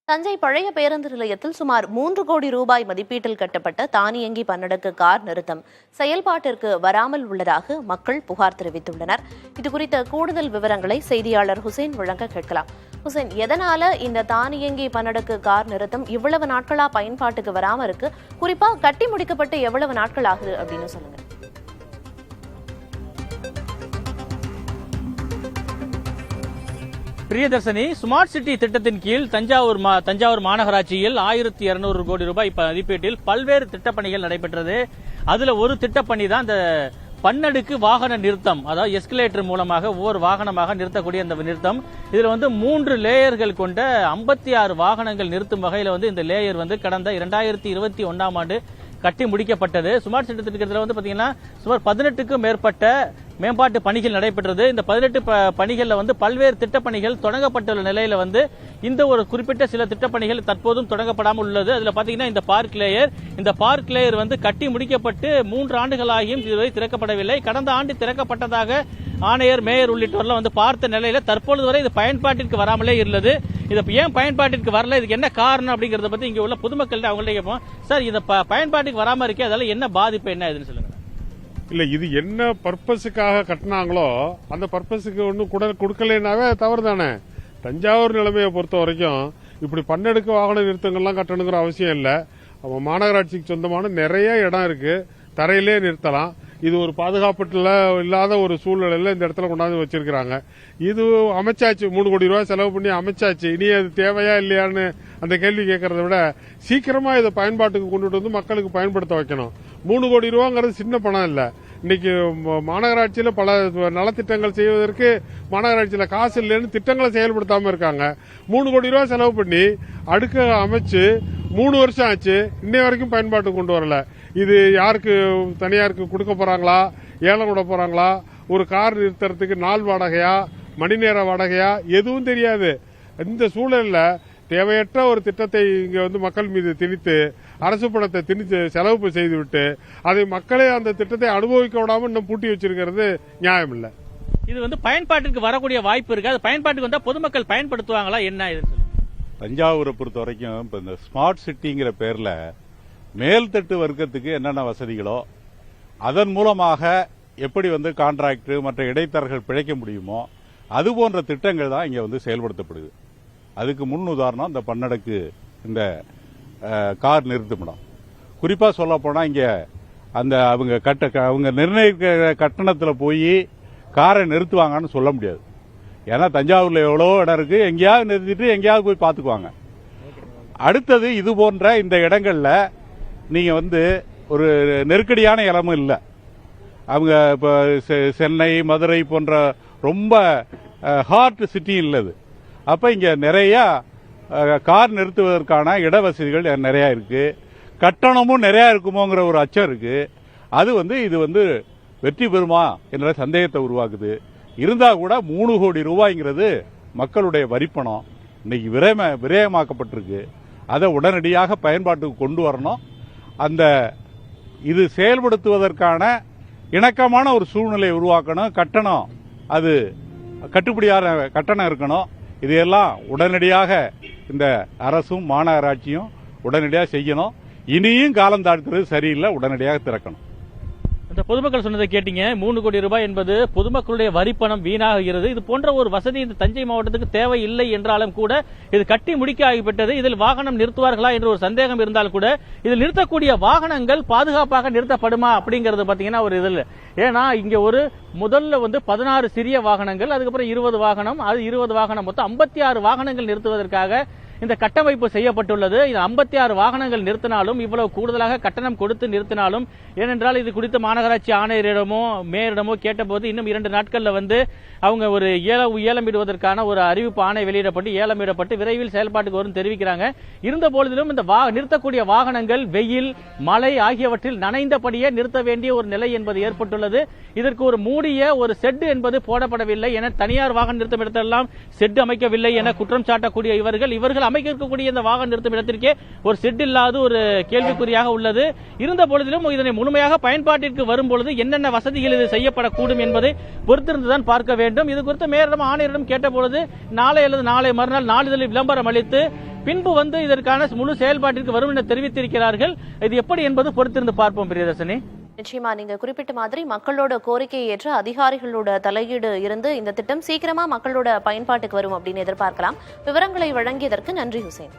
தஞ்சை பழைய பேருந்து நிலையத்தில் சுமார் 3 கோடி ரூபாய் மதிப்பீட்டில் கட்டப்பட்ட தானியங்கி பன்னடுக்கு கார் நிறுத்தம் செயல்பாட்டிற்கு வராமல் உள்ளதாக மக்கள் புகார் தெரிவித்துள்ளனர். இதுகுறித்த கூடுதல் விவரங்களை செய்தியாளர் ஹுசைன் வழங்க கேட்கலாம். ஹுசைன், எதனால இந்த தானியங்கி பன்னடுக்கு கார் நிறுத்தம் இவ்வளவு நாட்களா பயன்பாட்டுக்கு வராம இருக்கு? குறிப்பா கட்டி முடிக்கப்பட்டு எவ்வளவு நாட்கள் ஆகுது அப்படின்னு சொல்லுங்க. பிரியதர்ஷினி, ஸ்மார்ட் சிட்டி திட்டத்தின் கீழ் தஞ்சாவூர் மாநகராட்சியில் 1200 கோடி ரூபாய் மதிப்பீட்டில் பல்வேறு திட்டப்பணிகள் நடைபெற்றது. அதுல ஒரு திட்டப்பணி தான் இந்த பன்னடுக்கு வாகன நிறுத்தம், அதாவது எஸ்கலேட்டர் மூலமாக ஒவ்வொரு வாகனமாக நிறுத்தக்கூடிய இந்த நிறுத்தம். இதுல 3 லேயர்கள் கொண்ட 56 வாகனங்கள் நிறுத்தும் வகையில இந்த லேயர் கடந்த 2021ஆம் ஆண்டு கட்டி முடிக்கப்பட்டது. ஸ்மார்ட் சிட்டி திட்டத்தில் பாத்தீங்கன்னா சுமார் 18க்கும் மேற்பட்ட மேம்பாட்டு பணிகள் நடைபெற்றது. இந்த 18 பணிகள்ல பல்வேறு திட்டப்பணிகள் தொடங்கப்பட்டுள்ள நிலையில இந்த ஒரு குறிப்பிட்ட சில திட்டப்பணிகள் தற்போதும் தொடங்கப்படாமல் உள்ளது. அதுல பாத்தீங்கன்னா இந்த பார்க் லேயர் கட்டி முடிக்கப்பட்டு 3 ஆண்டுகளாகியும் இதுவரை திறக்கப்படவில்லை. கடந்த ஆண்டு திறக்கப்பட்டதாக ஆணையர், மேயர் உள்ளிட்டோர்லாம் பார்த்த நிலையில தற்பொழுது வரை இது பயன்பாட்டிற்கு வராமலே இருந்தது. இது ஏன் பயன்பாட்டிற்கு வரல, இதுக்கு என்ன காரணம் அப்படிங்கறத பத்தி இங்க உள்ள பொதுமக்கள்கிட்ட அவங்கள்ட்ட கேட்போம். சார், இது பயன்பாட்டுக்கு வராம இருக்கே, அதனால என்ன பாதிப்பு, என்ன இதுன்னு சொல்லுங்க. இல்ல, இது என்ன பர்பஸுக்காக கட்டினாங்களோ அந்த பர்பஸுக்கு ஒன்னும் கொடுக்கலனாவே தவறு தானே. தஞ்சாவூர் நிலைமையை பொறுத்த வரைக்கும் இப்படி பன்னடுக்கு வாகன நிறுத்தங்கள்லாம் கட்டணுங்கிற அவசியம் இல்ல. மாநகராட்சிக்கு சொந்தமான நிறைய இடம் இருக்கு, தரையிலே நிறுத்தலாம். இது ஒரு பாதுகாப்புல இல்லாத ஒரு சூழ்நிலையில இந்த இடத்துல கொண்டாந்து வச்சிருக்காங்க. இது அமைச்சாச்சு, 3 கோடி ரூபாய் செலவு பண்ணி அமைச்சாச்சு. இனி அது தேவையா இல்லையான்னு அந்த கேள்வி கேட்கறத விட சீக்கிரமா இதை பயன்பாட்டுக்கு கொண்டுட்டு வந்து மக்களுக்கு பயன்படுத்த வைக்கணும். 3 கோடி ரூபாங்கிறது சின்ன பணம் இல்ல. இன்னைக்கு மாநகராட்சியில பல நலத்திட்டங்கள் செய்வதற்கு மாநகராட்சியில காசு இல்லைன்னு திட்டங்களை செயல்படுத்தாம இருக்காங்க. 3 கோடி ரூபாய் செலவு பண்ணி அடுக்க அமைச்சு 3 வருஷம் ஆச்சு, இன்னை வரைக்கும் பயன்பாட்டுக்கு கொண்டு வரல. இது யாருக்கு, தனியாருக்கு கொடுக்க போறாங்களா, ஏலம் விட போறாங்களா, ஒரு கார் நிறுத்துறதுக்கு நாள் வாடகையா, மணி நேர வாடகையா, எதுவும் தெரியாது. இந்த சூழல்ல தேவையற்ற ஒரு திட்டத்தை இங்க மக்கள் மீது திணித்து, அரசு பணத்தை திணித்து செலவு செய்துவிட்டு அதை மக்களே அந்த திட்டத்தை அனுபவிக்க விடாம இன்னும் பூட்டி வச்சிருக்கிறது நியாயம் இல்ல. இது பயன்பாட்டிற்கு வரக்கூடிய வாய்ப்பு இருக்கு. அது பயன்பாட்டுக்கு வந்தா பொதுமக்கள் பயன்படுத்துவாங்களா, என்ன இது? தஞ்சாவூரை பொறுத்த வரைக்கும் இப்ப இந்த ஸ்மார்ட் சிட்டிங்கிற பேர்ல மேல்தட்டு வர்க்கத்துக்கு என்னென்ன வசதிகளோ அதன் மூலமாக எப்படி கான்ட்ராக்ட் மற்ற இடைத்தரகர்கள் பிழைக்க முடியுமோ அது போன்ற திட்டங்கள் தான் இங்க செயல்படுத்தப்படுது. அதுக்கு முன் உதாரணம் இந்த பன்னடுக்கு இந்த கார் நிறுத்துமிடம். குறிப்பா சொல்ல போனா இங்க அந்த அவங்க நிர்ணயிக்க கட்டணத்தில் போய் காரை நிறுத்துவாங்கன்னு சொல்ல முடியாது. ஏன்னா தஞ்சாவூர்ல எவ்வளோ இடம் இருக்கு, எங்கேயாவது நிறுத்திட்டு எங்கேயாவது போய் பார்த்துக்குவாங்க. அடுத்தது இது போன்ற இந்த இடங்கள்ல நீங்க ஒரு நெருக்கடியான இடமும் இல்லை. அவங்க இப்ப சென்னை, மதுரை போன்ற ரொம்ப ஹார்ட் சிட்டி இல்லது. அப்ப இங்க நிறைய கார் நிறுத்துவதற்கான இடவசதிகள் நிறைய இருக்கு, கட்டணமும் நிறைய இருக்குமோங்கிற ஒரு அச்சம் இருக்கு. அது இது வெற்றி பெறுமா என்ற சந்தேகத்தை உருவாக்குது. இருந்தா கூட 3 கோடி ரூபாய்ங்கிறது மக்களுடைய வரிப்பணம் இன்னைக்கு விரயமாக்கப்பட்டிருக்கு. அதை உடனடியாக பயன்பாட்டுக்கு கொண்டு வரணும். அந்த இது செயல்படுத்துவதற்கான இணக்கமான ஒரு சூழ்நிலையை உருவாக்கணும். கட்டணம், அது கட்டுப்படியான கட்டணம் இருக்கணும். இதையெல்லாம் உடனடியாக இந்த அரசும் மாநகராட்சியும் உடனடியாக செய்யணும். இனியும் காலம் தாழ்த்துறது சரியில்லை, உடனடியாக திறக்கணும். இந்த பொதுமக்கள் சொன்னதை கேட்டீங்க. 3 கோடி ரூபாய் என்பது பொதுமக்களுடைய வரிப்பணம் வீணாகிறது. இது போன்ற ஒரு வசதி இந்த தஞ்சை மாவட்டத்துக்கு தேவை இல்லை என்றாலும் கூட இது கட்டி முடிக்க ஆகிவிட்டது. இதில் வாகனம் நிறுத்துவார்களா என்ற ஒரு சந்தேகம் இருந்தால் கூட இதில் நிறுத்தக்கூடிய வாகனங்கள் பாதுகாப்பாக நிறுத்தப்படுமா அப்படிங்கறது பாத்தீங்கன்னா ஒரு இதில். ஏன்னா இங்க ஒரு முதல்ல 16 சிறிய வாகனங்கள், அதுக்கப்புறம் 20 வாகனம், அது 20 வாகனம், மொத்தம் 56 வாகனங்கள் நிறுத்துவதற்காக இந்த கட்டமைப்பு செய்யப்பட்டுள்ளது. இது 56 வாகனங்கள் நிறுத்தினாலும், இவ்வளவு கூடுதலாக கட்டணம் கொடுத்து நிறுத்தினாலும், ஏனென்றால் இது குறித்து மாநகராட்சி ஆணையரிடமோ மேயரிடமோ கேட்டபோது இன்னும் 2 நாட்கள்ல அவங்க ஒரு ஏலமிடுவதற்கான ஒரு அறிவிப்பு ஆணை வெளியிடப்பட்டு ஏலமிடப்பட்டு விரைவில் செயல்பாட்டுக்கு வரும் தெரிவிக்கிறாங்க. இருந்த பொழுதிலும் இந்த நிறுத்தக்கூடிய வாகனங்கள் வெயில், மழை ஆகியவற்றில் நனைந்தபடியே நிறுத்த வேண்டிய ஒரு நிலை என்பது ஏற்பட்டுள்ளது. இதற்கு ஒரு மூடிய ஒரு செட் என்பது போடப்படவில்லை என தனியார் வாகன நிறுத்தம் இடத்தெல்லாம் செட் அமைக்கவில்லை என குற்றம் சாட்டக்கூடிய இவர்கள் அமைக்க இருக்கக்கூடிய இந்த வாகன நிறுத்தும் இடத்திற்கே ஒரு செட் இல்லாத ஒரு கேள்விக்குறியாக உள்ளது. இருந்த பொழுதிலும் இதனை முழுமையாக பயன்பாட்டிற்கு வரும் பொழுது என்னென்ன வசதிகள் இது செய்யப்படக்கூடும் என்பதை பொறுத்திருந்துதான் பார்க்க வேண்டும். இது குறித்து மேயரிடம் ஆணையரிடம் கேட்டபொழுது நாளை அல்லது நாளை மறுநாள் நாளிதழில் விளம்பரம் அளித்து பின்பு இதற்கான முழு செயல்பாட்டிற்கு வரும் என தெரிவித்திருக்கிறார்கள். இது எப்படி என்பது பொறுத்திருந்து பார்ப்போம். பிரியதர்ஷினி, நிச்சயமா நீங்க குறிப்பிட்ட மாதிரி மக்களோட கோரிக்கையை ஏற்று அதிகாரிகளோட தலையீடு இருந்து இந்த திட்டம் சீக்கிரமா மக்களோட பயன்பாட்டுக்கு வரும் அப்படின்னு எதிர்பார்க்கலாம். விவரங்களை வழங்கியதற்கு நன்றி ஹுசேன்.